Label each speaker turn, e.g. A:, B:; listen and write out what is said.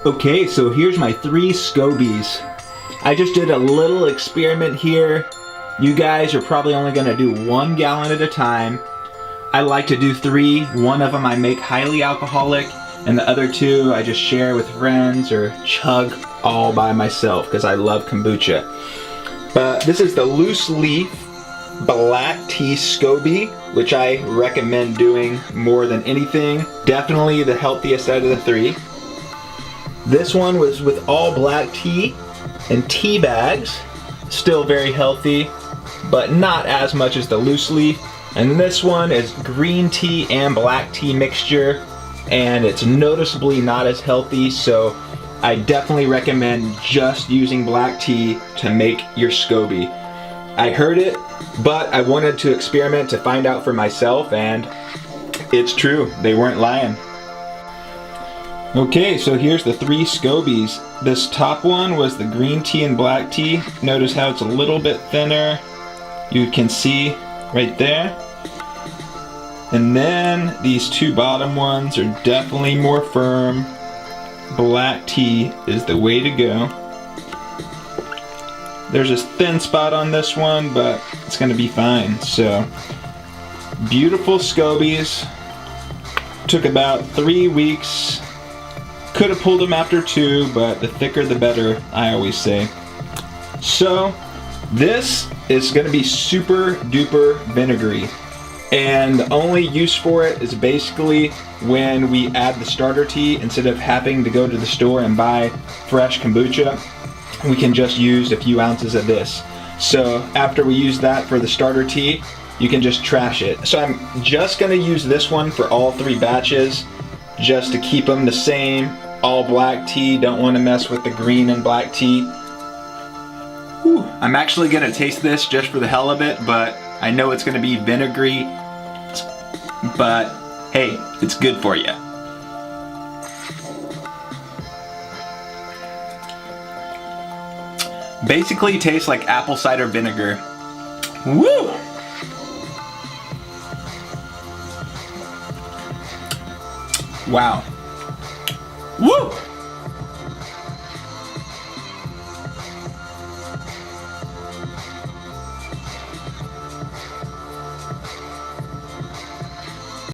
A: Okay, so here's my 3 Scobies. I just did a little experiment here. You guys are probably only gonna do 1 gallon at a time. I like to do 3. One of them I make highly alcoholic, and the other 2 I just share with friends or chug all by myself because I love kombucha. But this is the loose leaf black tea Scoby, which I recommend doing more than anything. Definitely the healthiest out of the 3. This one was with all black tea and tea bags. Still very healthy, but not as much as the loose leaf. And this one is green tea and black tea mixture, and it's noticeably not as healthy, so I definitely recommend just using black tea to make your Scoby. I heard it, but I wanted to experiment to find out for myself, and it's true, they weren't lying. Okay, so here's the 3 Scobies. This top one was the green tea and black tea. Notice how it's a little bit thinner. You can see right there. And then these 2 bottom ones are definitely more firm. Black tea is the way to go. There's a thin spot on this one, but it's gonna be fine. So, beautiful Scobies. Took about 3 weeks. Could have pulled them after 2, but the thicker the better, I always say. So, this is gonna be super duper vinegary. And the only use for it is basically when we add the starter tea, instead of having to go to the store and buy fresh kombucha, we can just use a few ounces of this. So after we use that for the starter tea, you can just trash it. So I'm just gonna use this one for all 3 batches, just to keep them the same. All black tea, don't wanna mess with the green and black tea. Whew. I'm actually gonna taste this just for the hell of it, but I know it's gonna be vinegary, but hey, it's good for you. Basically tastes like apple cider vinegar. Woo! Wow. Woo!